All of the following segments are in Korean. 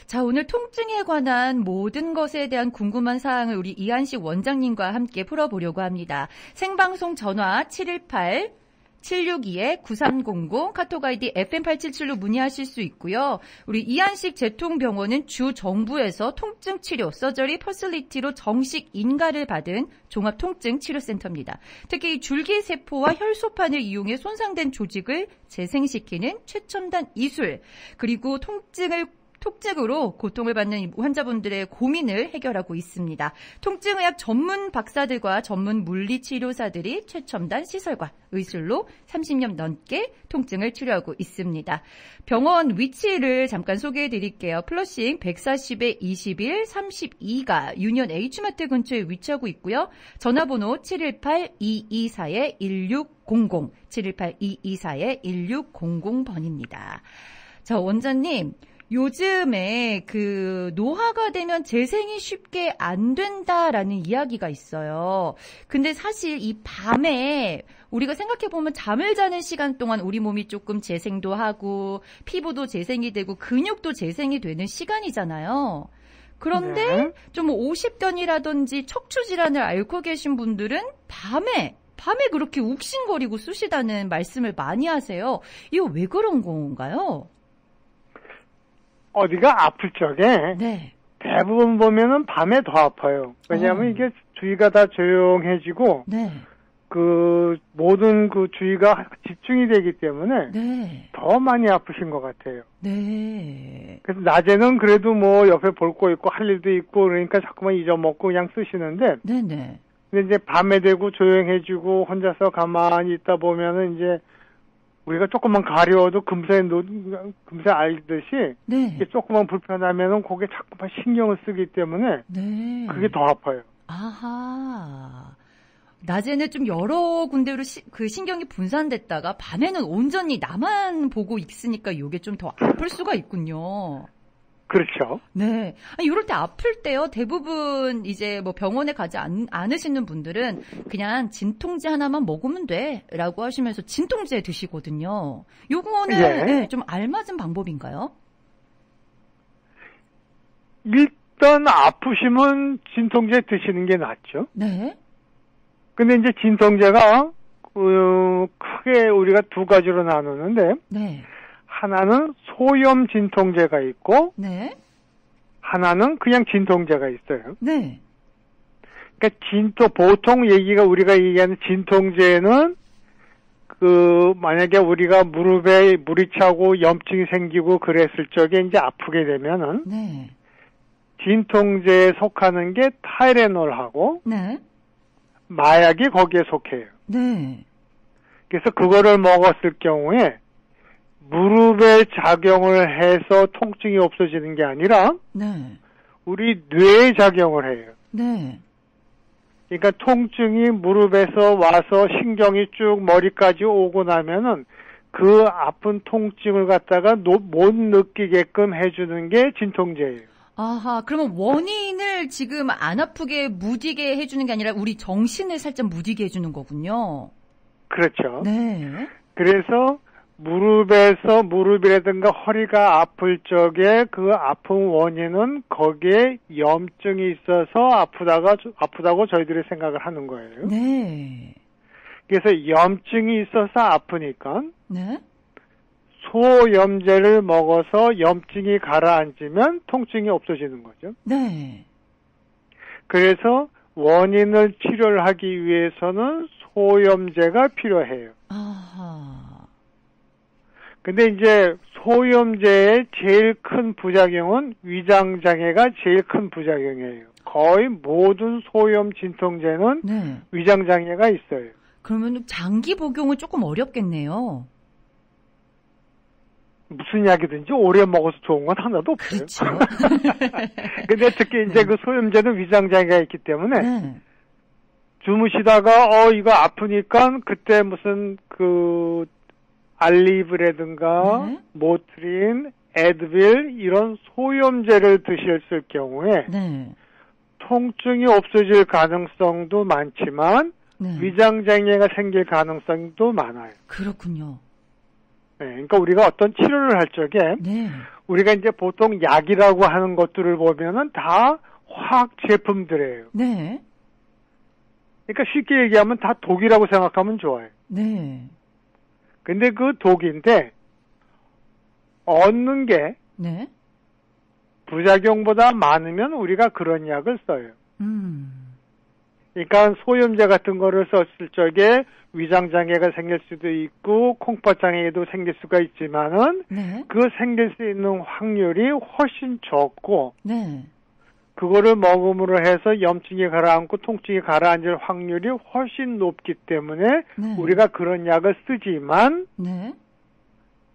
자, 오늘 통증에 관한 모든 것에 대한 궁금한 사항을 우리 이한식 원장님과 함께 풀어보려고 합니다. 생방송 전화 718-762-9300 카톡 아이디 FM877로 문의하실 수 있고요. 우리 이한식 재통병원은 주 정부에서 통증 치료, 서저리 퍼슬리티로 정식 인가를 받은 종합통증치료센터입니다. 특히 이 줄기세포와 혈소판을 이용해 손상된 조직을 재생시키는 최첨단 이술, 그리고 통증으로 고통을 받는 환자분들의 고민을 해결하고 있습니다. 통증의학 전문 박사들과 전문 물리치료사들이 최첨단 시설과 의술로 30년 넘게 통증을 치료하고 있습니다. 병원 위치를 잠깐 소개해 드릴게요. 플러싱 140-21-32가 유니온 H마트 근처에 위치하고 있고요. 전화번호 718-224-1600, 718-224-1600번입니다. 자, 원장님. 요즘에 노화가 되면 재생이 쉽게 안 된다라는 이야기가 있어요. 근데 사실 이 밤에 우리가 생각해보면 잠을 자는 시간 동안 우리 몸이 조금 재생도 하고 피부도 재생이 되고 근육도 재생이 되는 시간이잖아요. 그런데 좀 50견이라든지 척추 질환을 앓고 계신 분들은 밤에 그렇게 욱신거리고 쑤시다는 말씀을 많이 하세요. 이거 왜 그런 건가요? 어디가 아플 적에 네. 대부분 보면은 밤에 더 아파요. 왜냐하면 이게 주위가 다 조용해지고 네. 모든 주위가 집중이 되기 때문에 네. 더 많이 아프신 것 같아요. 네. 그래서 낮에는 그래도 뭐 옆에 볼 거 있고 할 일도 있고 그러니까 자꾸만 잊어먹고 그냥 쓰시는데 네네. 근데 이제 밤에 되고 조용해지고 혼자서 가만히 있다 보면은 이제 우리가 조금만 가려워도 금세 알듯이 네. 조금만 불편하면은 거기에 자꾸만 신경을 쓰기 때문에 네. 그게 더 아파요. 아하. 낮에는 좀 여러 군데로 신경이 분산됐다가 밤에는 온전히 나만 보고 있으니까 이게 좀 더 아플 수가 있군요. 그렇죠. 네. 이럴 때 아플 때요. 대부분 이제 뭐 병원에 가지 않으시는 분들은 그냥 진통제 하나만 먹으면 돼라고 하시면서 진통제 드시거든요. 요거는 네, 좀 알맞은 방법인가요? 일단 아프시면 진통제 드시는 게 낫죠. 네. 근데 이제 진통제가 크게 우리가 두 가지로 나누는데 네. 하나는 소염 진통제가 있고, 네. 하나는 그냥 진통제가 있어요. 네. 그러니까 보통 우리가 얘기하는 진통제는 만약에 우리가 무릎에 물이 차고 염증이 생기고 그랬을 적에 이제 아프게 되면은, 네. 진통제에 속하는 게 타이레놀하고, 네. 마약이 거기에 속해요. 네. 그래서 그거를 먹었을 경우에, 무릎에 작용을 해서 통증이 없어지는 게 아니라 네. 우리 뇌에 작용을 해요. 네. 그러니까 통증이 무릎에서 와서 신경이 쭉 머리까지 오고 나면은 그 아픈 통증을 갖다가 못 느끼게끔 해주는 게 진통제예요. 아하, 그러면 원인을 지금 안 아프게 무디게 해주는 게 아니라 우리 정신을 살짝 무디게 해주는 거군요. 그렇죠. 네. 그래서 무릎이라든가 허리가 아플 적에 그 아픈 원인은 거기에 염증이 있어서 아프다고 저희들이 생각을 하는 거예요. 네. 그래서 염증이 있어서 아프니까 네. 소염제를 먹어서 염증이 가라앉으면 통증이 없어지는 거죠. 네. 그래서 원인을 치료를 하기 위해서는 소염제가 필요해요. 아하. 근데 이제 소염제의 제일 큰 부작용은 위장장애가 제일 큰 부작용이에요. 거의 모든 소염 진통제는 네. 위장장애가 있어요. 그러면 장기 복용은 조금 어렵겠네요. 무슨 약이든지 오래 먹어서 좋은 건 하나도 없어요. 그렇죠. 근데 특히 이제 그 소염제는 위장장애가 있기 때문에 네. 주무시다가 이거 아프니까 그때 무슨 알리브라든가 네. 모트린, 에드빌 이런 소염제를 드셨을 경우에 네. 통증이 없어질 가능성도 많지만 네. 위장장애가 생길 가능성도 많아요. 그렇군요. 네, 그러니까 우리가 어떤 치료를 할 적에 네. 우리가 이제 보통 약이라고 하는 것들을 보면은 다 화학 제품들이에요. 네. 그러니까 쉽게 얘기하면 다 독이라고 생각하면 좋아요. 네. 근데 그 독인데 얻는 게 네. 부작용보다 많으면 우리가 그런 약을 써요. 음. 그러니까 소염제 같은 거를 썼을 적에 위장장애가 생길 수도 있고 콩팥장애도 생길 수가 있지만은 네. 그 생길 수 있는 확률이 훨씬 적고 네. 그거를 먹음으로 해서 염증이 가라앉고 통증이 가라앉을 확률이 훨씬 높기 때문에 네. 우리가 그런 약을 쓰지만 네.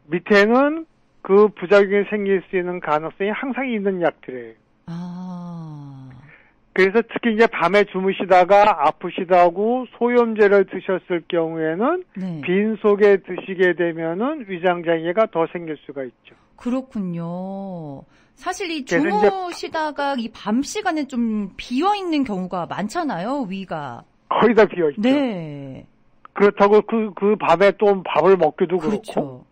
밑에는 그 부작용이 생길 수 있는 가능성이 항상 있는 약들이에요. 아. 그래서 특히 이제 밤에 주무시다가 아프시다고 소염제를 드셨을 경우에는 네. 빈속에 드시게 되면은 위장장애가 더 생길 수가 있죠. 그렇군요. 사실 이 그래서 이제 주무시다가 이 밤 시간에 좀 비어 있는 경우가 많잖아요, 위가. 거의 다 비어 있죠. 네. 그렇다고 그 밤에 또 밥을 먹기도 그렇고. 그렇죠.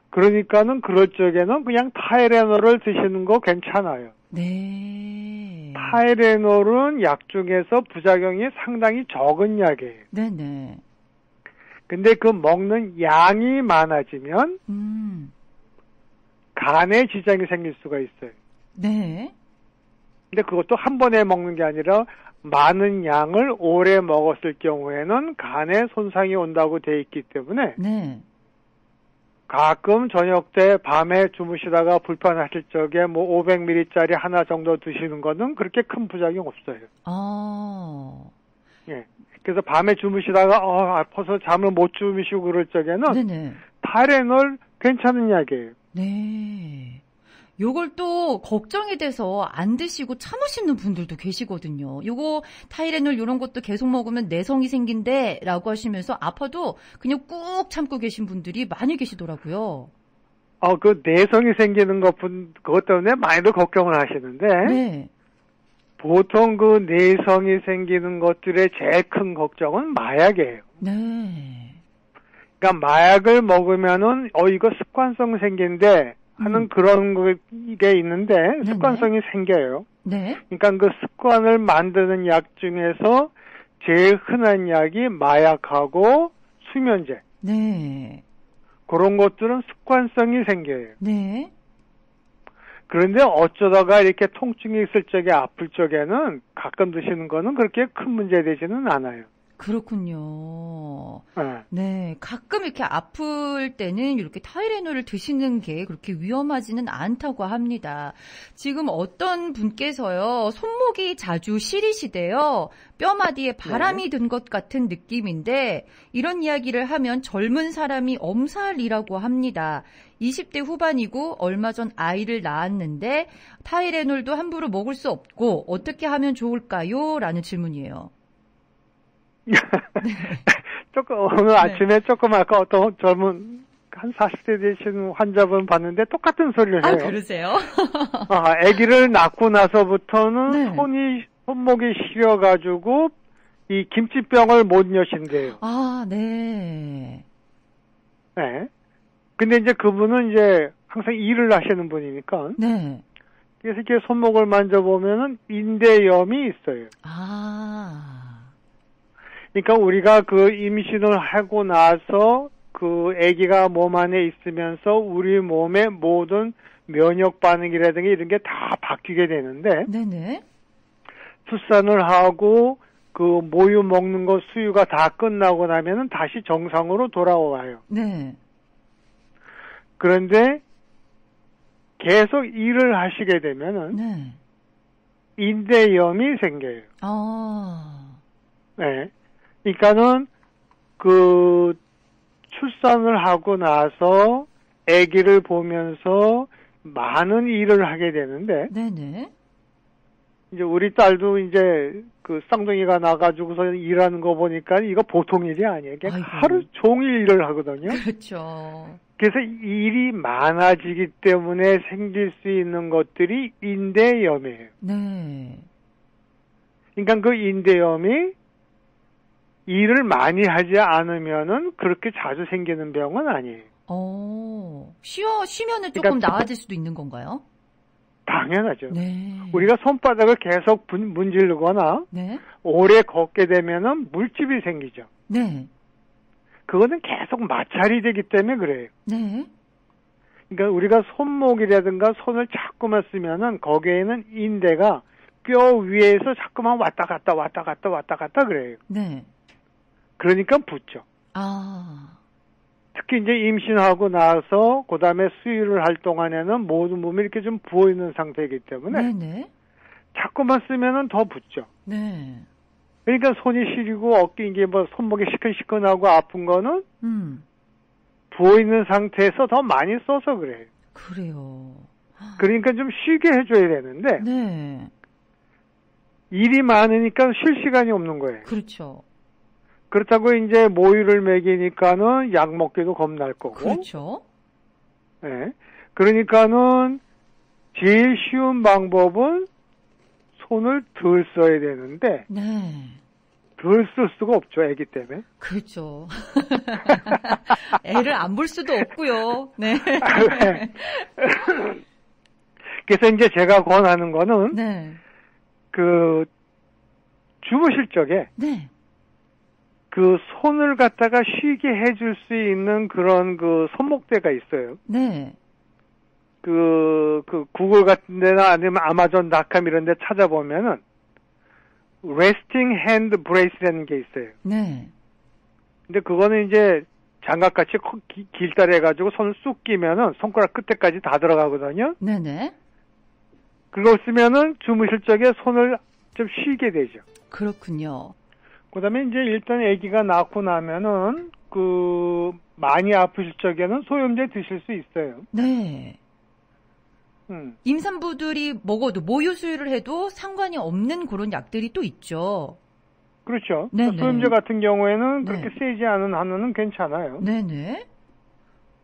그러니까는 그럴 적에는 그냥 타이레놀을 드시는 거 괜찮아요. 네. 타이레놀은 약 중에서 부작용이 상당히 적은 약이에요. 네네. 근데 그 먹는 양이 많아지면 간에 지장이 생길 수가 있어요. 네. 근데 그것도 한 번에 먹는 게 아니라 많은 양을 오래 먹었을 경우에는 간에 손상이 온다고 돼 있기 때문에 네. 가끔 저녁 때 밤에 주무시다가 불편하실 적에 뭐 500ml짜리 하나 정도 드시는 거는 그렇게 큰 부작용 없어요. 아. 예. 그래서 밤에 주무시다가 아파서 잠을 못 주무시고 그럴 적에는 네네. 타이레놀 괜찮은 약이에요. 네. 요걸 또 걱정이 돼서 안 드시고 참으시는 분들도 계시거든요. 요거 타이레놀 요런 것도 계속 먹으면 내성이 생긴대 라고 하시면서 아파도 그냥 꾹 참고 계신 분들이 많이 계시더라고요. 그 내성이 생기는 그것 때문에 많이들 걱정을 하시는데 네. 보통 그 내성이 생기는 것들의 제일 큰 걱정은 마약이에요. 네. 그러니까 마약을 먹으면은 이거 습관성 생긴데 하는 그런 게 있는데 습관성이 생겨요. 네. 그러니까 그 습관을 만드는 약 중에서 제일 흔한 약이 마약하고 수면제. 네. 그런 것들은 습관성이 생겨요. 네. 그런데 어쩌다가 이렇게 통증이 있을 적에 아플 적에는 가끔 드시는 거는 그렇게 큰 문제 되지는 않아요. 그렇군요. 네. 네, 가끔 이렇게 아플 때는 이렇게 타이레놀을 드시는 게 그렇게 위험하지는 않다고 합니다. 지금 어떤 분께서요, 손목이 자주 시리시대요. 뼈마디에 바람이 든 것 같은 느낌인데 이런 이야기를 하면 젊은 사람이 엄살이라고 합니다. 20대 후반이고 얼마 전 아이를 낳았는데 타이레놀도 함부로 먹을 수 없고 어떻게 하면 좋을까요? 라는 질문이에요. 오늘 아침에 조금 아까 어떤 젊은 한 40대 되신 환자분 봤는데 똑같은 소리를 해요. 그러세요? 아기를 낳고 나서부터는 네. 손목이 시려가지고 이 김치병을 못 여신대요. 네. 네. 근데 이제 그분은 이제 항상 일을 하시는 분이니까. 네. 그래서 이렇게 손목을 만져보면은 인대염이 있어요. 그러니까 우리가 그 임신을 하고 나서 그 아기가 몸 안에 있으면서 우리 몸의 모든 면역 반응이라든가 이런 게 다 바뀌게 되는데 네네. 출산을 하고 그 모유 먹는 거 수유가 다 끝나고 나면은 다시 정상으로 돌아와요. 네. 그런데 계속 일을 하시게 되면은 네. 인대염이 생겨요. 네. 그러니까는 그 출산을 하고 나서 아기를 보면서 많은 일을 하게 되는데 네네. 이제 우리 딸도 이제 그 쌍둥이가 나가지고서 일하는 거 보니까 이거 보통 일이 아니에요. 그냥 하루 종일 일을 하거든요. 그렇죠. 그래서 일이 많아지기 때문에 생길 수 있는 것들이 인대염이에요. 네. 그러니까 그 인대염이 일을 많이 하지 않으면은 그렇게 자주 생기는 병은 아니에요. 쉬면은 조금 그러니까 나아질 수도 있는 건가요? 당연하죠. 네. 우리가 손바닥을 계속 문지르거나 네. 오래 걷게 되면은 물집이 생기죠. 네. 그거는 계속 마찰이 되기 때문에 그래요. 네. 그러니까 우리가 손목이라든가 손을 자꾸만 쓰면은 거기에는 인대가 뼈 위에서 자꾸만 왔다 갔다 그래요. 네. 그러니까 붓죠. 특히 이제 임신하고 나서 그다음에 수유를 할 동안에는 모든 몸이 이렇게 좀 부어 있는 상태이기 때문에 네네. 자꾸만 쓰면은 더 붓죠. 네. 그러니까 손이 시리고 어깨 이게 뭐 손목이 시큰시큰하고 아픈 거는 부어 있는 상태에서 더 많이 써서 그래요. 그래요. 그러니까 좀 쉬게 해줘야 되는데 네. 일이 많으니까 쉴 시간이 없는 거예요. 그렇죠. 그렇다고 이제 모유를 먹이니까는 약 먹기도 겁날 거고. 그렇죠. 네. 그러니까는 제일 쉬운 방법은 손을 덜 써야 되는데 네. 덜 쓸 수가 없죠, 아기 때문에. 그렇죠. 애를 안 볼 수도 없고요. 네. 그래서 이제 제가 권하는 거는 네. 그 주무실 적에 네. 그 손을 갖다가 쉬게 해줄 수 있는 그런 그 손목대가 있어요. 네. 그 구글 같은 데나 아니면 아마존.com 이런 데 찾아보면은 resting hand brace라는 게 있어요. 네. 근데 그거는 이제 장갑같이 길다래가지고 손을 쑥 끼면은 손가락 끝에까지 다 들어가거든요. 네네. 그걸 쓰면은 주무실 적에 손을 좀 쉬게 되죠. 그렇군요. 그 다음에 이제 일단 아기가 낳고 나면은 많이 아프실 적에는 소염제 드실 수 있어요. 네. 임산부들이 먹어도 모유 수유를 해도 상관이 없는 그런 약들이 또 있죠. 그렇죠. 네네. 소염제 같은 경우에는 네. 그렇게 세지 않은 한우는 괜찮아요. 네네.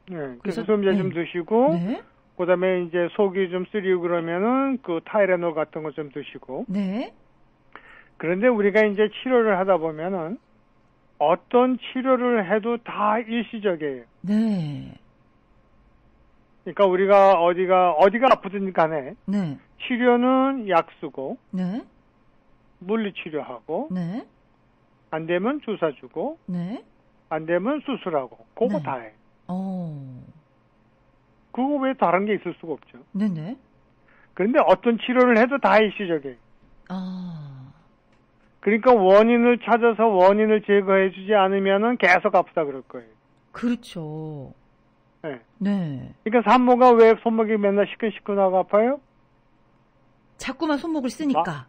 네. 그래서 소염제 좀 드시고, 네. 그 다음에 이제 속이 좀 쓰리고 그러면은 그 타이레놀 같은 거 좀 드시고. 네. 그런데 우리가 이제 치료를 하다 보면은 어떤 치료를 해도 다 일시적이에요. 네. 그러니까 우리가 어디가 아프든 간에 네. 치료는 약 쓰고 네. 물리치료하고 네. 안 되면 주사 주고 네. 안 되면 수술하고 그거 네. 다 해. 그거 외에 다른 게 있을 수가 없죠. 네네. 그런데 어떤 치료를 해도 다 일시적이에요. 아. 그러니까 원인을 찾아서 원인을 제거해 주지 않으면은 계속 아프다 그럴 거예요. 그렇죠. 네. 네. 그러니까 산모가 왜 손목이 맨날 시큰시큰하고 아파요? 자꾸만 손목을 쓰니까.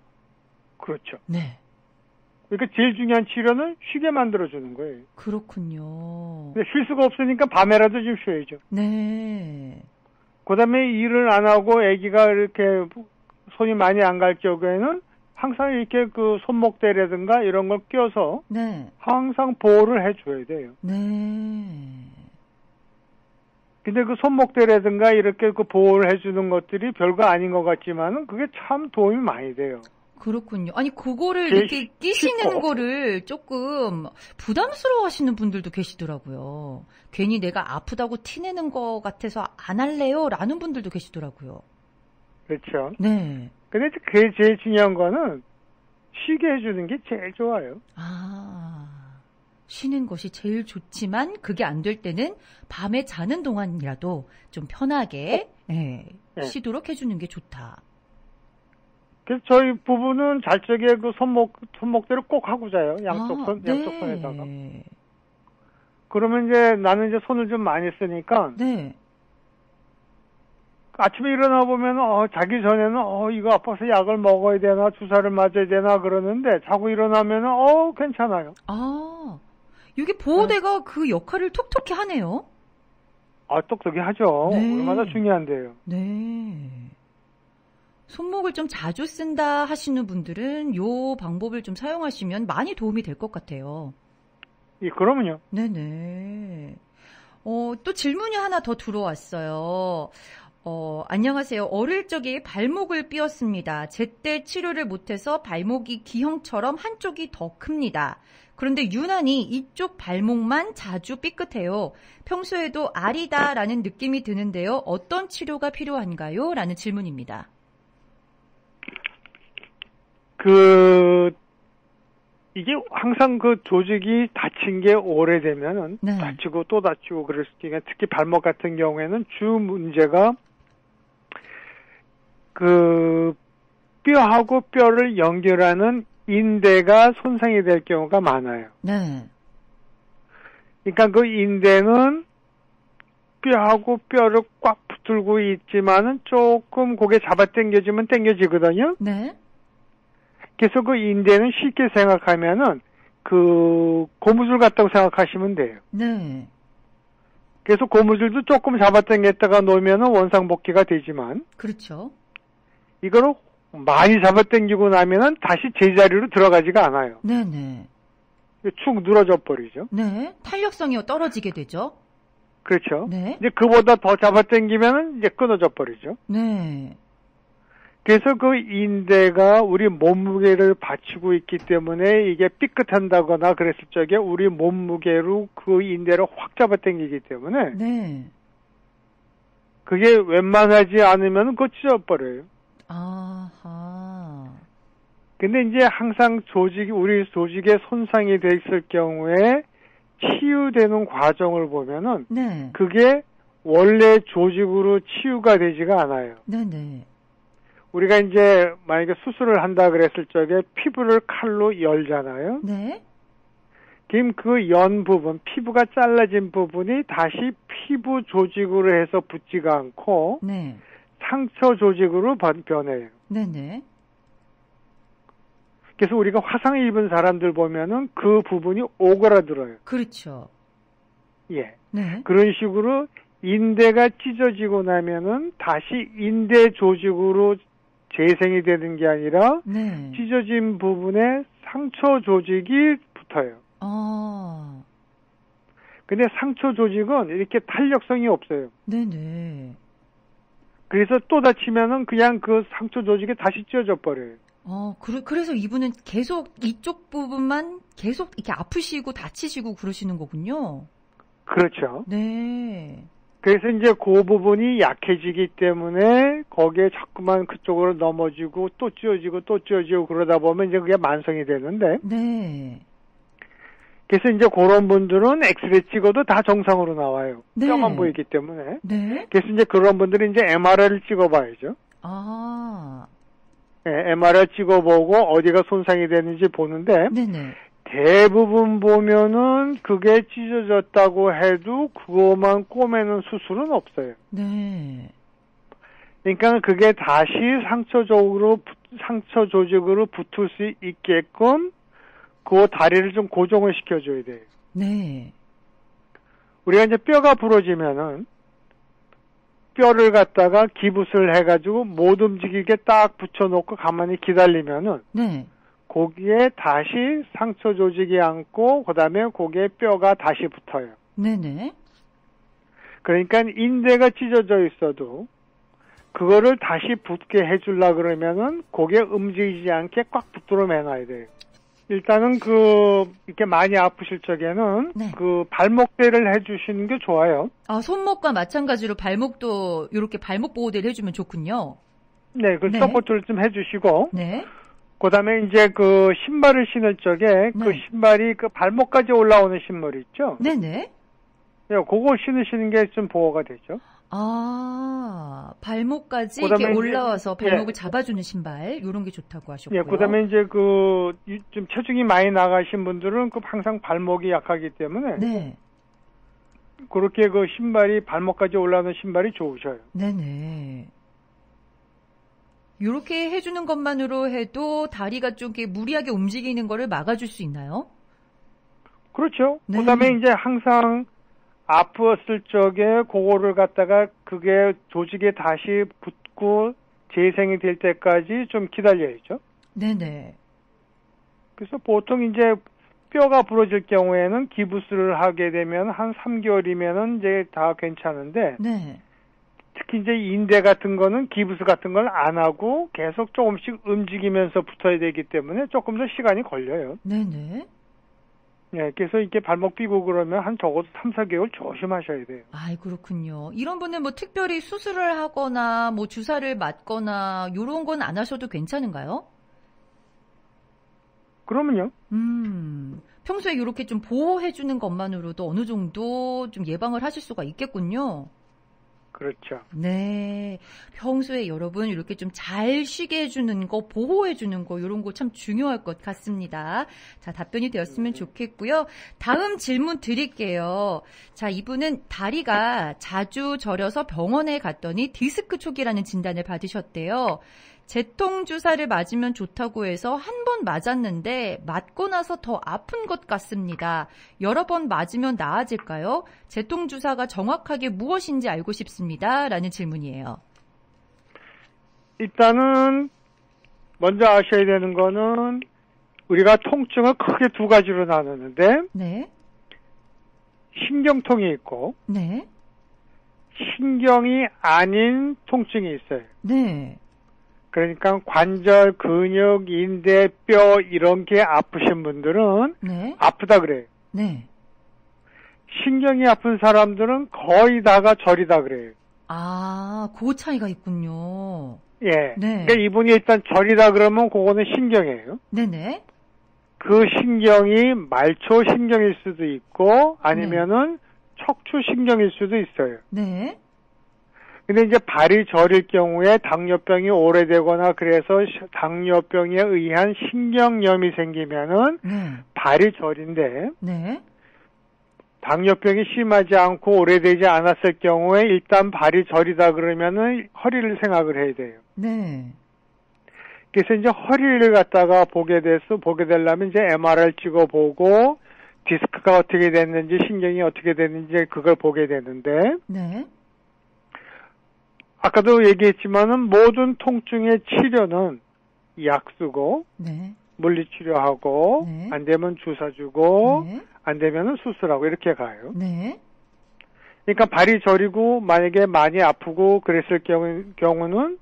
그렇죠. 네. 그러니까 제일 중요한 치료는 쉬게 만들어주는 거예요. 그렇군요. 근데 쉴 수가 없으니까 밤에라도 좀 쉬어야죠. 네. 그 다음에 일을 안 하고 아기가 이렇게 손이 많이 안 갈 적에는 항상 이렇게 그 손목대라든가 이런 걸 껴서 네. 항상 보호를 해줘야 돼요. 네. 근데 그 손목대라든가 이렇게 그 보호를 해주는 것들이 별거 아닌 것 같지만은 그게 참 도움이 많이 돼요. 그렇군요. 아니, 그거를 이렇게 끼시는 쉽고. 거를 조금 부담스러워 하시는 분들도 계시더라고요. 괜히 내가 아프다고 티내는 것 같아서 안 할래요? 라는 분들도 계시더라고요. 그렇죠. 네. 근데 그게 제일 중요한 거는 쉬게 해주는 게 제일 좋아요. 쉬는 것이 제일 좋지만 그게 안 될 때는 밤에 자는 동안이라도 좀 편하게 쉬도록 해주는 게 좋다. 그래서 저희 부부는 잘 적에 그 손목대를 꼭 하고 자요. 양쪽 손에다가. 그러면 이제 나는 이제 손을 좀 많이 쓰니까. 네. 아침에 일어나 보면 자기 전에는 이거 아파서 약을 먹어야 되나 주사를 맞아야 되나 그러는데 자고 일어나면은 괜찮아요. 이게 보호대가 그 역할을 톡톡히 하네요. 똑똑히 하죠. 네. 얼마나 중요한데요. 네. 손목을 좀 자주 쓴다 하시는 분들은 요 방법을 좀 사용하시면 많이 도움이 될 것 같아요. 그러면요. 네네. 또 질문이 하나 더 들어왔어요. 안녕하세요. 어릴 적에 발목을 삐었습니다. 제때 치료를 못해서 발목이 기형처럼 한쪽이 더 큽니다. 그런데 유난히 이쪽 발목만 자주 삐끗해요. 평소에도 아리다라는 느낌이 드는데요. 어떤 치료가 필요한가요? 라는 질문입니다. 이게 항상 그 조직이 다친 게 오래되면은 네. 다치고 또 다치고 그럴 수 있으니까 특히 발목 같은 경우에는 주 문제가 뼈하고 뼈를 연결하는 인대가 손상이 될 경우가 많아요. 네. 그러니까 그 인대는 뼈하고 뼈를 꽉 붙들고 있지만은 조금 고개 잡아당겨지면 당겨지거든요. 네. 그래서 그 인대는 쉽게 생각하면은 고무줄 같다고 생각하시면 돼요. 네. 그래서 고무줄도 조금 잡아당겼다가 놓으면은 원상복귀가 되지만 그렇죠. 이거를 많이 잡아당기고 나면은 다시 제자리로 들어가지가 않아요. 네네. 축 늘어져 버리죠. 네. 탄력성이 떨어지게 되죠. 그렇죠. 네. 이제 그보다 더 잡아당기면은 이제 끊어져 버리죠. 네. 그래서 그 인대가 우리 몸무게를 받치고 있기 때문에 이게 삐끗한다거나 그랬을 적에 우리 몸무게로 그 인대를 확 잡아당기기 때문에 네. 그게 웬만하지 않으면 그거 찢어버려요. 아하. 근데 이제 항상 우리 조직에 손상이 돼 있을 경우에 치유되는 과정을 보면은 네. 그게 원래 조직으로 치유가 되지가 않아요. 네네. 우리가 이제 만약에 수술을 한다 그랬을 적에 피부를 칼로 열잖아요. 네. 그럼 그 연 부분, 피부가 잘라진 부분이 다시 피부 조직으로 해서 붙지가 않고 네. 상처 조직으로 변해요. 네네. 그래서 우리가 화상 입은 사람들 보면은 그 부분이 오그라들어요. 그렇죠. 예. 네. 그런 식으로 인대가 찢어지고 나면은 다시 인대 조직으로 재생이 되는 게 아니라 네. 찢어진 부분에 상처 조직이 붙어요. 아. 근데 상처 조직은 이렇게 탄력성이 없어요. 네네. 그래서 또 다치면은 그냥 그 상처 조직이 다시 찢어져 버려요. 그래서 이분은 계속 이쪽 부분만 계속 이렇게 아프시고 다치시고 그러시는 거군요. 그렇죠. 네. 그래서 이제 그 부분이 약해지기 때문에 거기에 자꾸만 그쪽으로 넘어지고 또 찢어지고 또 찢어지고 그러다 보면 이제 그게 만성이 되는데. 네. 그래서 이제 그런 분들은 엑스레이 찍어도 다 정상으로 나와요. 네. 뼈만 보이기 때문에. 네. 그래서 이제 그런 분들은 이제 MRI를 찍어봐야죠. 아. 네, MRI 찍어보고 어디가 손상이 되는지 보는데. 네네. 대부분 보면은 그게 찢어졌다고 해도 그것만 꼬매는 수술은 없어요. 네. 그러니까 그게 다시 상처 조직으로 붙을 수 있게끔 그 다리를 좀 고정을 시켜줘야 돼요. 네. 우리가 이제 뼈가 부러지면은 뼈를 갖다가 기붓을 해가지고 못 움직이게 딱 붙여놓고 가만히 기다리면은 네. 거기에 다시 상처 조직이 앉고 그다음에 거기에 뼈가 다시 붙어요. 네네. 그러니까 인대가 찢어져 있어도 그거를 다시 붙게 해주려 그러면은 거기에 움직이지 않게 꽉 붙들어 매놔야 돼요. 일단은 이렇게 많이 아프실 적에는 네. 발목대를 해주시는 게 좋아요. 손목과 마찬가지로 발목도 이렇게 발목 보호대를 해주면 좋군요. 네, 네. 서포트를 좀 해주시고. 네. 그다음에 이제 신발을 신을 적에 그 신발이 발목까지 올라오는 신발 있죠? 네네. 네, 그거 신으시는 게 좀 보호가 되죠. 발목까지 이렇게 올라와서 발목을 잡아주는 신발, 이런 게 좋다고 하셨고요. 예, 그다음에 이제 좀 체중이 많이 나가신 분들은 항상 발목이 약하기 때문에. 네. 그렇게 신발이 발목까지 올라오는 신발이 좋으셔요. 네네. 이렇게 해주는 것만으로 해도 다리가 좀 이렇게 무리하게 움직이는 거를 막아줄 수 있나요? 그렇죠. 네. 그다음에 이제 항상 아팠을 적에 그거를 갖다가 그게 조직에 다시 붙고 재생이 될 때까지 좀 기다려야죠. 네네. 그래서 보통 이제 뼈가 부러질 경우에는 기부스를 하게 되면 한 3개월이면은 이제 다 괜찮은데. 네. 특히 이제 인대 같은 거는 기부스 같은 걸 안 하고 계속 조금씩 움직이면서 붙어야 되기 때문에 조금 더 시간이 걸려요. 네네. 예, 그래서 이렇게 발목 삐고 그러면 한 적어도 3, 4개월 조심하셔야 돼요. 아이, 그렇군요. 이런 분은 뭐 특별히 수술을 하거나 뭐 주사를 맞거나 요런 건 안 하셔도 괜찮은가요? 그러면요. 평소에 이렇게 좀 보호해주는 것만으로도 어느 정도 좀 예방을 하실 수가 있겠군요. 그렇죠. 네. 평소에 여러분 이렇게 좀 잘 쉬게 해주는 거, 보호해주는 거, 이런 거 참 중요할 것 같습니다. 자, 답변이 되었으면 좋겠고요. 다음 질문 드릴게요. 자, 이분은 다리가 자주 저려서 병원에 갔더니 디스크 초기라는 진단을 받으셨대요. 제통주사를 맞으면 좋다고 해서 한 번 맞았는데 맞고 나서 더 아픈 것 같습니다. 여러 번 맞으면 나아질까요? 제통주사가 정확하게 무엇인지 알고 싶습니다. 라는 질문이에요. 일단은 먼저 아셔야 되는 거는 우리가 통증을 크게 두 가지로 나누는데 네. 신경통이 있고 네. 신경이 아닌 통증이 있어요. 네. 그러니까 관절, 근육, 인대, 뼈 이런 게 아프신 분들은 네. 아프다 그래요. 네. 신경이 아픈 사람들은 거의 다가 저리다 그래요. 아, 그 차이가 있군요. 예. 네. 그러니까 이분이 일단 저리다 그러면 그거는 신경이에요. 네네. 그 신경이 말초 신경일 수도 있고 아니면은 척추 신경일 수도 있어요. 네. 근데 이제 발이 저릴 경우에 당뇨병이 오래되거나 그래서 당뇨병에 의한 신경염이 생기면은 네. 발이 저린데 네. 당뇨병이 심하지 않고 오래되지 않았을 경우에 일단 발이 저리다 그러면은 허리를 생각을 해야 돼요. 네. 그래서 이제 허리를 갖다가 보게 되려면 이제 MRI를 찍어보고 디스크가 어떻게 됐는지 신경이 어떻게 됐는지 그걸 보게 되는데 네. 아까도 얘기했지만은 모든 통증의 치료는 약 쓰고 네. 물리치료하고 네. 안 되면 주사 주고 네. 안 되면은 수술하고 이렇게 가요. 네. 그러니까 발이 저리고 만약에 많이 아프고 그랬을 경우는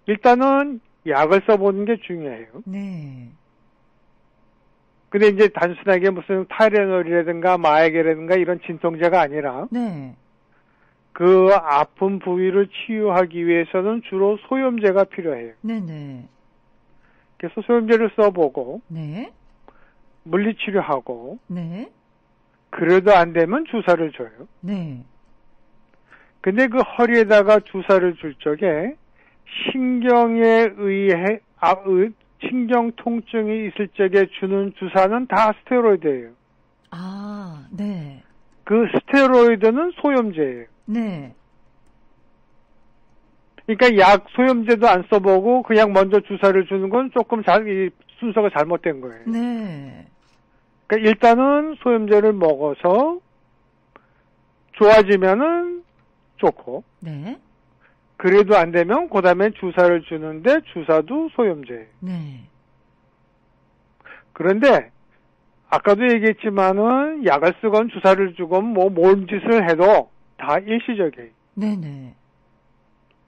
일단은 약을 써보는 게 중요해요. 네. 근데 이제 단순하게 무슨 타이레놀이라든가 마에게라든가 이런 진통제가 아니라 네. 그 아픈 부위를 치유하기 위해서는 주로 소염제가 필요해요. 네네. 그래서 소염제를 써보고 네. 물리치료하고 네. 그래도 안 되면 주사를 줘요. 네. 근데 그 허리에다가 주사를 줄 적에 신경에 의해 신경 통증이 있을 적에 주는 주사는 다 스테로이드예요. 아, 네. 그 스테로이드는 소염제예요. 네. 그러니까 소염제도 안 써보고 그냥 먼저 주사를 주는 건 조금 순서가 잘못된 거예요. 네. 그러니까 일단은 소염제를 먹어서 좋아지면은 좋고, 네. 그래도 안 되면 그 다음에 주사를 주는데 주사도 소염제예요. 네. 그런데 아까도 얘기했지만은 약을 쓰건 주사를 주건 뭔 짓을 해도 다 일시적이에요. 네네.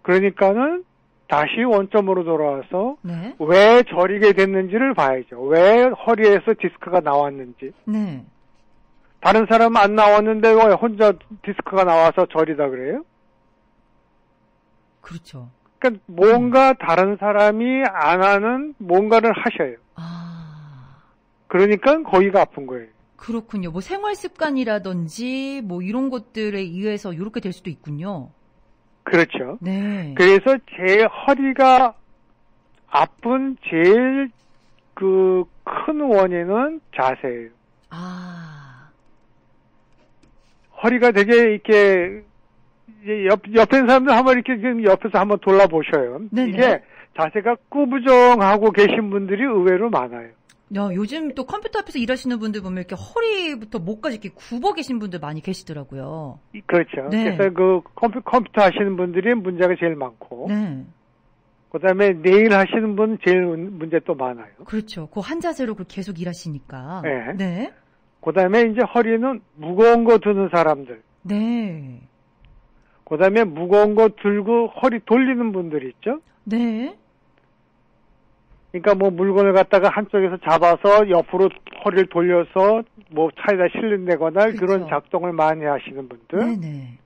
그러니까는 다시 원점으로 돌아와서 네. 왜 저리게 됐는지를 봐야죠. 왜 허리에서 디스크가 나왔는지. 네. 다른 사람은 안 나왔는데 왜 혼자 디스크가 나와서 저리다 그래요? 그렇죠. 그러니까 뭔가 다른 사람이 안 하는 뭔가를 하셔요. 아. 그러니까 거기가 아픈 거예요. 그렇군요. 뭐 생활 습관이라든지 뭐 이런 것들에 의해서 이렇게 될 수도 있군요. 그렇죠. 네. 그래서 제 허리가 아픈 제일 그 큰 원인은 자세예요. 아. 허리가 되게 이렇게 옆에 있는 사람들 한번 이렇게 지금 옆에서 한번 돌아보셔요. 네네. 이게 자세가 꾸부정하고 계신 분들이 의외로 많아요. 야, 요즘 또 컴퓨터 앞에서 일하시는 분들 보면 이렇게 허리부터 목까지 이렇게 굽어 계신 분들 많이 계시더라고요. 그렇죠. 네. 그래서 그 컴퓨터 하시는 분들이 문제가 제일 많고, 네. 그다음에 네일 하시는 분 제일 문제 또 많아요. 그렇죠. 그 한 자세로 계속 일하시니까. 네. 네. 그다음에 이제 허리는 무거운 거 드는 사람들, 네. 그다음에 무거운 거 들고 허리 돌리는 분들 있죠. 네. 그러니까 뭐 물건을 갖다가 한쪽에서 잡아서 옆으로 허리를 돌려서 뭐 차에다 실린다거나 그렇죠. 그런 작동을 많이 하시는 분들. 네네.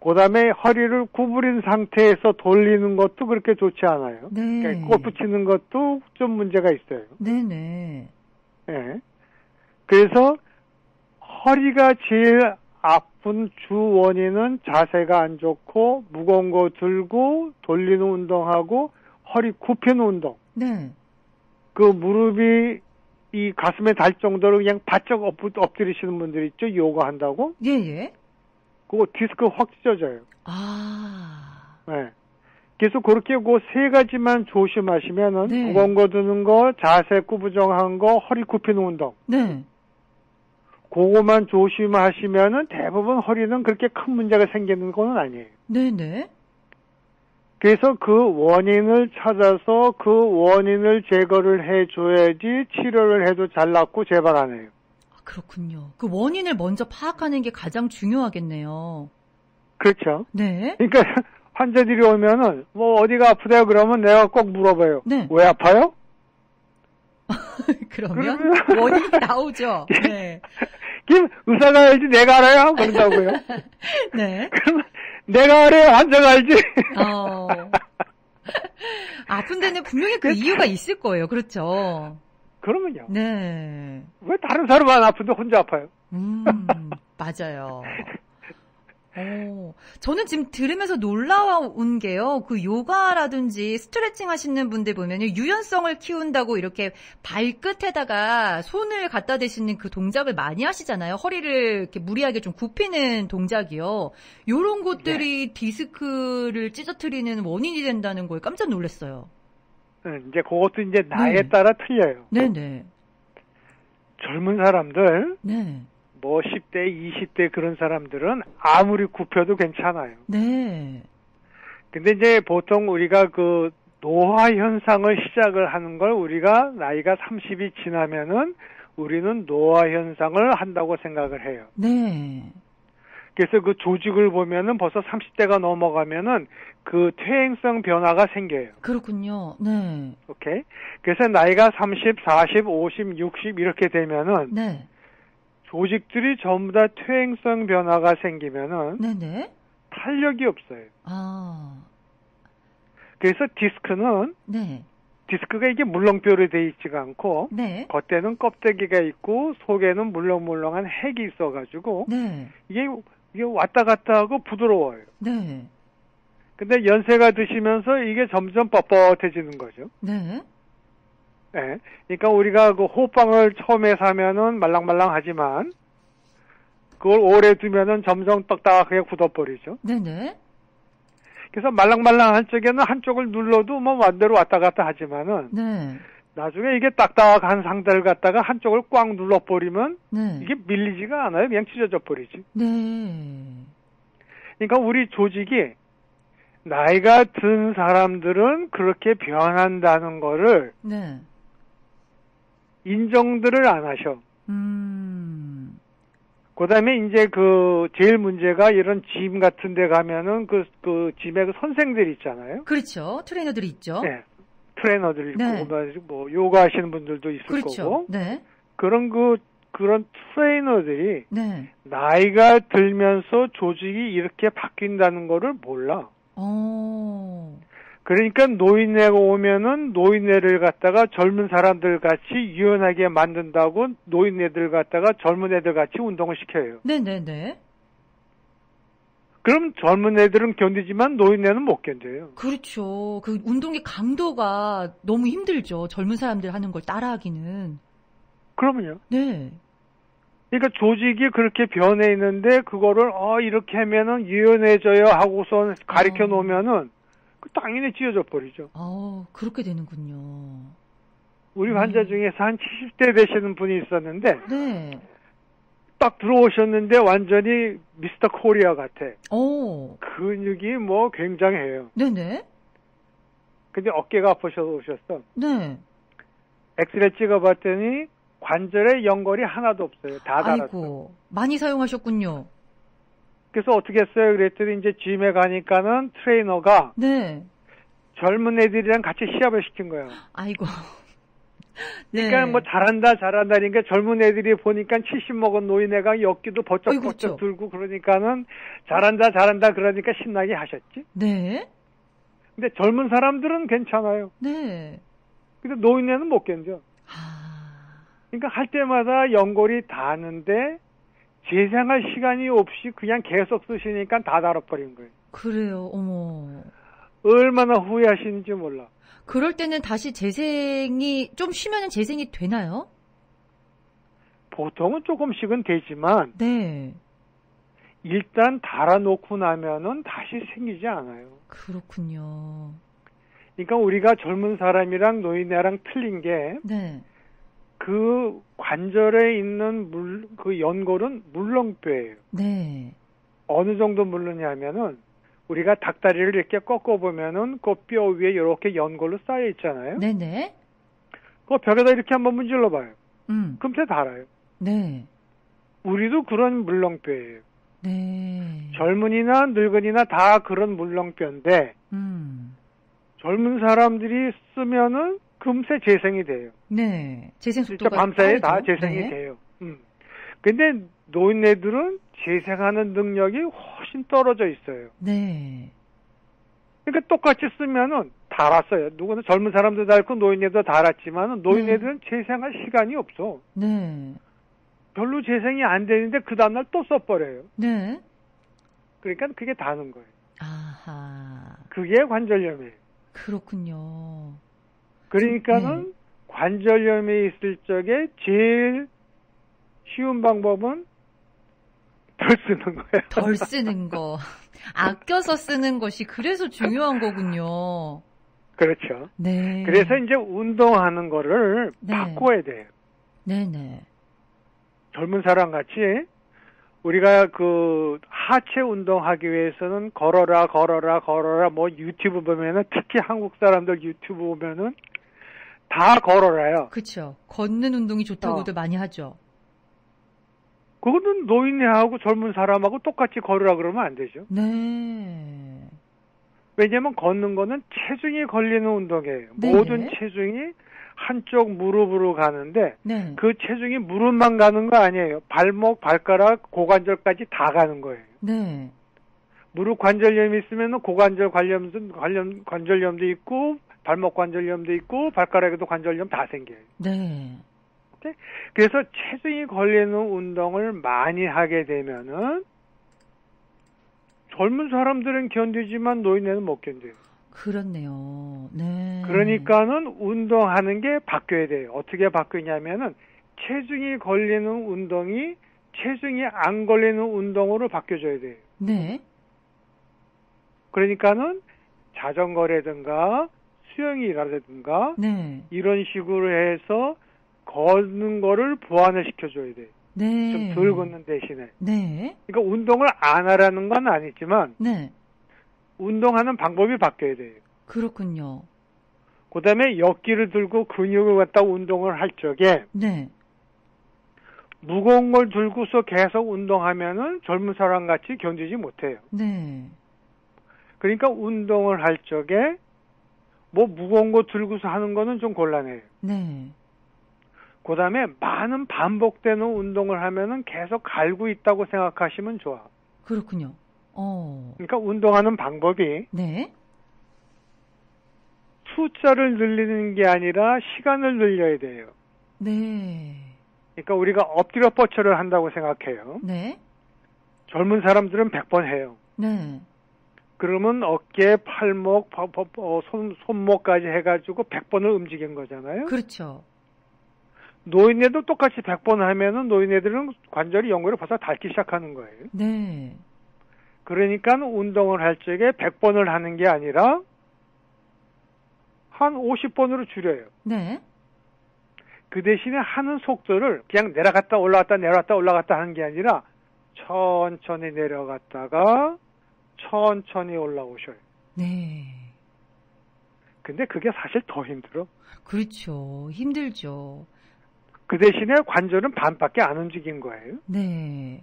그다음에 허리를 구부린 상태에서 돌리는 것도 그렇게 좋지 않아요. 네. 그러니까 꽃 붙이는 것도 좀 문제가 있어요. 네네. 예. 그래서 허리가 제일 아픈 주 원인은 자세가 안 좋고 무거운 거 들고 돌리는 운동하고 허리 굽히는 운동. 네. 그 무릎이 이 가슴에 닿을 정도로 그냥 바짝 엎드리시는 분들 있죠. 요가 한다고. 예예. 그거 디스크 확 찢어져요. 아. 네. 그래서 그렇게 그 세 가지만 조심하시면은 네. 무거운 거 드는 거, 자세 구부정한 거, 허리 굽히는 운동. 네. 그거만 조심하시면은 대부분 허리는 그렇게 큰 문제가 생기는 건 아니에요. 네네. 그래서 그 원인을 찾아서 그 원인을 제거를 해줘야지 치료를 해도 잘 낫고 재발 안 해요. 아, 그렇군요. 그 원인을 먼저 파악하는 게 가장 중요하겠네요. 그렇죠. 네. 그러니까 환자들이 오면은 뭐 어디가 아프대요 그러면 내가 꼭 물어봐요. 네. 왜 아파요? 그러면 그러면- 원인이 나오죠. 네. 그럼 의사가 알지 내가 알아요? 그런다고요. 네. 그러면 내가 알아요? 환자가 알지? 어. 아픈 데는 분명히 그 이유가 있을 거예요. 그렇죠. 그러면요. 네. 왜 다른 사람 안 아픈데 혼자 아파요? 맞아요. 저는 지금 들으면서 놀라운 게요. 그 요가라든지 스트레칭 하시는 분들 보면요. 유연성을 키운다고 이렇게 발끝에다가 손을 갖다 대시는 그 동작을 많이 하시잖아요. 허리를 이렇게 무리하게 좀 굽히는 동작이요. 요런 것들이 디스크를 찢어뜨리는 원인이 된다는 거에 깜짝 놀랐어요. 이제 그것도 이제 나이에 네. 따라 틀려요. 네네. 젊은 사람들, 네. 뭐 10대, 20대 그런 사람들은 아무리 굽혀도 괜찮아요. 네. 근데 이제 보통 우리가 그 노화 현상을 시작을 하는 걸 우리가 나이가 30이 지나면은 우리는 노화 현상을 한다고 생각을 해요. 네. 그래서 그 조직을 보면은 벌써 30대가 넘어가면은 그 퇴행성 변화가 생겨요. 그렇군요. 네. 오케이? 그래서 나이가 30, 40, 50, 60 이렇게 되면은 네. 조직들이 전부 다 퇴행성 변화가 생기면은 네네. 탄력이 없어요. 아. 그래서 디스크는 네. 디스크가 이게 물렁뼈로 돼 있지가 않고 네. 겉에는 껍데기가 있고 속에는 물렁물렁한 핵이 있어가지고 네. 이게 왔다 갔다 하고 부드러워요. 네. 근데 연세가 드시면서 이게 점점 뻣뻣해지는 거죠. 네. 예. 그러니까 우리가 그 호빵을 처음에 사면은 말랑말랑하지만 그걸 오래 두면은 점점 딱딱하게 굳어버리죠. 네네. 그래서 말랑말랑한 쪽에는 한쪽을 눌러도 뭐 완대로 왔다 갔다 하지만은 네. 나중에 이게 딱딱한 상대를 갖다가 한쪽을 꽉 눌러버리면 네. 이게 밀리지가 않아요. 그냥 찢어져 버리지. 네. 그러니까 우리 조직이 나이가 든 사람들은 그렇게 변한다는 거를 네. 인정들을 안 하셔. 그 다음에 이제 그 제일 문제가 이런 짐 같은 데 가면은 그 짐에 그 선생들 있잖아요. 그렇죠. 트레이너들이 있죠. 네. 트레이너들 있고, 네. 뭐, 요가 하시는 분들도 있을 그렇죠. 거고. 네. 그런 트레이너들이 네. 나이가 들면서 조직이 이렇게 바뀐다는 거를 몰라. 그러니까 노인네가 오면은 노인네를 갖다가 젊은 사람들 같이 유연하게 만든다고 노인네들 갖다가 젊은 애들 같이 운동을 시켜요. 네네네. 그럼 젊은 애들은 견디지만 노인네는 못 견뎌요. 그렇죠. 그 운동의 강도가 너무 힘들죠. 젊은 사람들 하는 걸 따라하기는. 그러면요. 네. 그러니까 조직이 그렇게 변해 있는데 그거를 이렇게 하면은 유연해져요 하고선 가르쳐 놓으면은 당연히 찢어져 버리죠. 그렇게 되는군요. 우리 환자 중에서 한 70대 되시는 분이 있었는데 네. 딱 들어오셨는데 완전히 미스터 코리아 같아. 근육이 뭐 굉장해요. 네네. 근데 어깨가 아프셔서 오셨어. 네. 엑스레이 찍어봤더니 관절에 연골이 하나도 없어요. 다 닳았어. 아이고, 많이 사용하셨군요. 그래서 어떻게 했어요? 그랬더니 이제 짐에 가니까는 트레이너가 네. 젊은 애들이랑 같이 시합을 시킨 거예요. 아이고. 네. 그러니까 뭐 잘한다 그러니까 젊은 애들이 보니까 70 먹은 노인네가 엽기도 버쩍버쩍 그렇죠. 들고 그러니까는 잘한다 그러니까 신나게 하셨지. 네. 근데 젊은 사람들은 괜찮아요. 네. 근데 노인네는 못 견뎌. 그러니까 할 때마다 연골이 닿는데 재생할 시간이 없이 그냥 계속 쓰시니까 다 닳아버린 거예요. 그래요. 어머. 얼마나 후회하시는지 몰라. 그럴 때는 다시 재생이 좀 쉬면은 재생이 되나요? 보통은 조금씩은 되지만 네. 일단 달아놓고 나면은 다시 생기지 않아요. 그렇군요. 그러니까 우리가 젊은 사람이랑 노인네랑 틀린 게 네. 그 관절에 있는 그 연골은 물렁뼈예요. 네. 어느 정도 물르냐면은 우리가 닭다리를 이렇게 꺾어보면은 그 뼈 위에 이렇게 연골로 쌓여 있잖아요. 네네. 그 벽에다 이렇게 한번 문질러 봐요. 금세 달아요. 네. 우리도 그런 물렁뼈예요. 네. 젊은이나 늙은이나 다 그런 물렁뼈인데 젊은 사람들이 쓰면은 금세 재생이 돼요. 네. 재생 진짜 속도가 밤사이에 빠르죠. 다 재생이 네. 돼요. 근데 노인네들은 재생하는 능력이 훨씬 떨어져 있어요. 네. 그러니까 똑같이 쓰면은 달았어요. 누구는 젊은 사람도 닳고 노인네도 달았지만은 노인네들은 재생할 시간이 없어. 네. 별로 재생이 안 되는데 그 다음날 또 써버려요. 네. 그러니까 그게 다는 거예요. 아하. 그게 관절염이에요. 그렇군요. 그러니까는 네. 관절염이 있을 적에 제일 쉬운 방법은 덜 쓰는 거예요. 덜 쓰는 거. 아껴서 쓰는 것이 그래서 중요한 거군요. 그렇죠. 네. 그래서 이제 운동하는 거를 네. 바꿔야 돼요. 네네. 젊은 사람 같이 우리가 그 하체 운동하기 위해서는 걸어라 뭐 유튜브 보면은 특히 한국 사람들 유튜브 보면은 다 걸어라요. 그렇죠. 걷는 운동이 좋다고들 많이 하죠. 그거는 노인네하고 젊은 사람하고 똑같이 걸으라 그러면 안 되죠. 네. 왜냐하면 걷는 거는 체중이 걸리는 운동이에요. 네. 모든 체중이 한쪽 무릎으로 가는데 네. 그 체중이 무릎만 가는 거 아니에요. 발목, 발가락, 고관절까지 다 가는 거예요. 네. 무릎 관절염이 있으면 고관절 관절염도 있고 발목 관절염도 있고 발가락에도 관절염 다 생겨요. 네. 그래서 체중이 걸리는 운동을 많이 하게 되면은 젊은 사람들은 견디지만 노인네는 못 견뎌요. 그렇네요. 네. 그러니까는 운동하는 게 바뀌어야 돼요. 어떻게 바뀌냐면은 체중이 걸리는 운동이 체중이 안 걸리는 운동으로 바뀌어줘야 돼요. 네. 그러니까는 자전거라든가 수영이라든가 네. 이런 식으로 해서 걷는 거를 보완을 시켜줘야 돼요. 네. 좀 덜 걷는 대신에. 네. 그러니까 운동을 안 하라는 건 아니지만 네. 운동하는 방법이 바뀌어야 돼요. 그렇군요. 그 다음에 역기를 들고 근육을 갖다 운동을 할 적에 네. 무거운 걸 들고서 계속 운동하면은 젊은 사람 같이 견디지 못해요. 네. 그러니까 운동을 할 적에 뭐 무거운 거 들고서 하는 거는 좀 곤란해요. 네. 그 다음에 많은 반복되는 운동을 하면은 계속 갈고 있다고 생각하시면 좋아. 그렇군요. 그러니까 운동하는 방법이 네. 숫자를 늘리는 게 아니라 시간을 늘려야 돼요. 네. 그러니까 우리가 엎드려 뻗쳐를 한다고 생각해요. 네. 젊은 사람들은 100번 해요. 네. 그러면 어깨, 팔목, 손목까지 해가지고 100번을 움직인 거잖아요. 그렇죠. 노인네도 똑같이 100번 하면은 노인네들은 관절이 연골이 벌써 닳기 시작하는 거예요. 네. 그러니까 운동을 할 적에 100번을 하는 게 아니라 한 50번으로 줄여요. 네. 그 대신에 하는 속도를 그냥 내려갔다 올라갔다 내려갔다 올라갔다 하는 게 아니라 천천히 내려갔다가 천천히 올라오셔요. 네. 근데 그게 사실 더 힘들어. 그렇죠. 힘들죠. 그 대신에 관절은 반밖에 안 움직인 거예요. 네.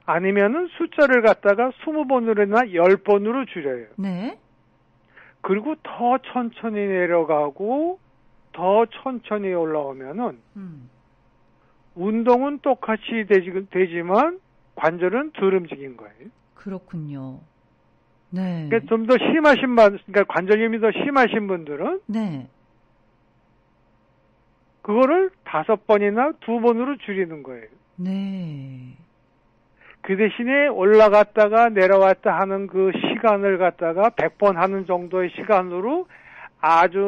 아니면은 숫자를 갖다가 20번으로나 10번으로 줄여요. 네. 그리고 더 천천히 내려가고 더 천천히 올라오면은 운동은 똑같이 되지만 관절은 덜 움직인 거예요. 그렇군요. 네. 그러니까 좀 더 심하신 분, 그러니까 관절염이 더 심하신 분들은 네. 그거를 5번이나 2번으로 줄이는 거예요. 네. 그 대신에 올라갔다가 내려왔다 하는 그 시간을 갖다가 100번 하는 정도의 시간으로 아주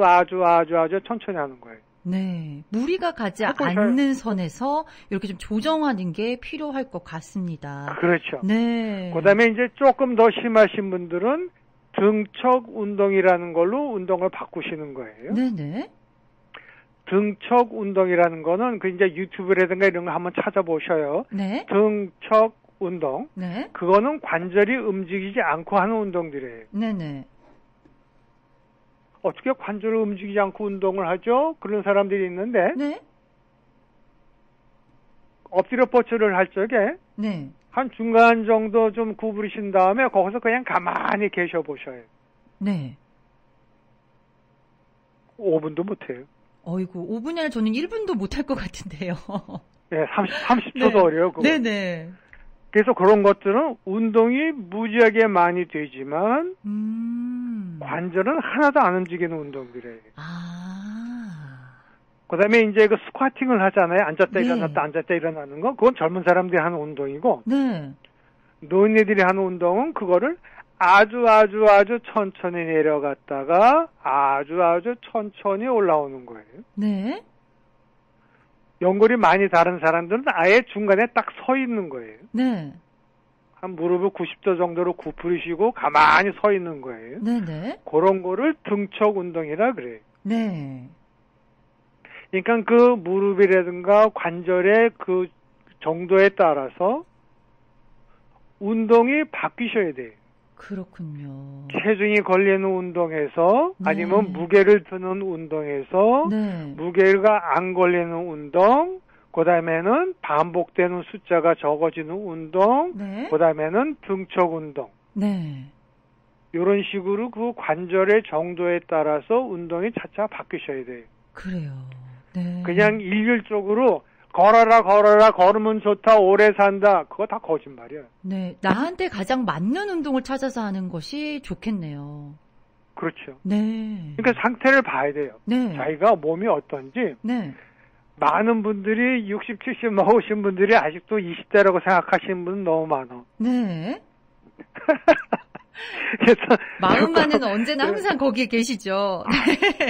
천천히 하는 거예요. 네. 무리가 가지 해보셔요. 않는 선에서 이렇게 좀 조정하는 게 필요할 것 같습니다. 그렇죠. 네. 그 다음에 이제 조금 더 심하신 분들은 등척 운동이라는 걸로 운동을 바꾸시는 거예요. 네네. 등척 운동이라는 거는 그 이제 유튜브라든가 이런 거 한번 찾아보셔요. 네. 등척 운동. 네. 그거는 관절이 움직이지 않고 하는 운동들이에요. 네네. 어떻게 관절을 움직이지 않고 운동을 하죠? 그런 사람들이 있는데 네. 엎드려 뻗쳐를 할 적에 네. 한 중간 정도 좀 구부리신 다음에 거기서 그냥 가만히 계셔 보셔요. 네. 5분도 못해요. 어이구, 5분이 아니라 저는 1분도 못할 것 같은데요. 네, 30초도 네. 어려요. 그거. 네네. 그래서 그런 것들은 운동이 무지하게 많이 되지만 관절은 하나도 안 움직이는 운동들이에요. 아. 그 다음에 이제 그 스쿼팅을 하잖아요. 앉았다 네. 일어났다 앉았다 일어나는 거. 그건 젊은 사람들이 하는 운동이고 네. 노인네들이 하는 운동은 그거를 아주 천천히 내려갔다가 아주 천천히 올라오는 거예요. 네. 연골이 많이 다른 사람들은 아예 중간에 딱 서 있는 거예요. 네. 한 무릎을 90도 정도로 구부리시고 가만히 서 있는 거예요. 네네. 그런 거를 등척 운동이라 그래요. 네. 그러니까 그 무릎이라든가 관절의 그 정도에 따라서 운동이 바뀌셔야 돼요. 그렇군요. 체중이 걸리는 운동에서 네. 아니면 무게를 드는 운동에서 네. 무게가 안 걸리는 운동, 그 다음에는 반복되는 숫자가 적어지는 운동, 네. 그 다음에는 등척 운동. 네. 이런 식으로 그 관절의 정도에 따라서 운동이 차차 바뀌셔야 돼요. 그래요. 네. 그냥 일률적으로 걸어라 걸으면 좋다 오래 산다 그거 다 거짓말이야. 네. 나한테 가장 맞는 운동을 찾아서 하는 것이 좋겠네요. 그렇죠. 네. 그러니까 상태를 봐야 돼요. 네. 자기가 몸이 어떤지. 네. 많은 분들이 60, 70 먹으신 분들이 아직도 20대라고 생각하시는 분은 너무 많아. 네. 그래서 마음만은 언제나 항상 거기에 계시죠.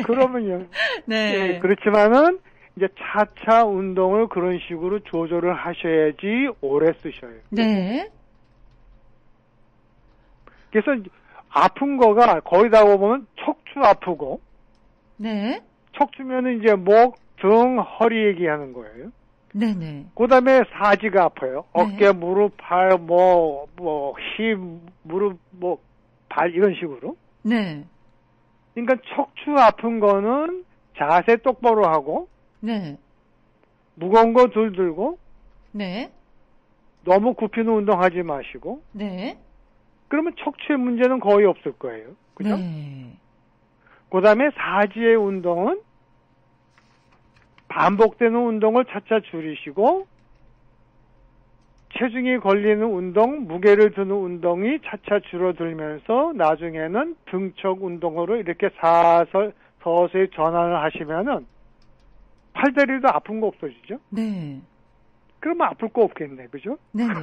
그러면요. 네. 예, 그렇지만은 이제 차차 운동을 그런 식으로 조절을 하셔야지 오래 쓰셔요. 네. 그래서 아픈 거가 거의 다 보면 척추 아프고 네. 척추면은 이제 목, 등, 허리 얘기하는 거예요. 네네. 그 다음에 사지가 아파요. 네. 어깨, 무릎, 팔, 힙, 무릎, 발 이런 식으로. 네. 그러니까 척추 아픈 거는 자세 똑바로 하고 네. 무거운 거 덜 들고 네. 너무 굽히는 운동하지 마시고 네. 그러면 척추의 문제는 거의 없을 거예요. 그죠? 네. 그 다음에 사지의 운동은 반복되는 운동을 차차 줄이시고 체중이 걸리는 운동, 무게를 드는 운동이 차차 줄어들면서 나중에는 등척 운동으로 이렇게 서서히 전환을 하시면은 팔다리도 아픈 거 없어지죠? 네. 그러면 아플 거 없겠네, 그죠? 네네.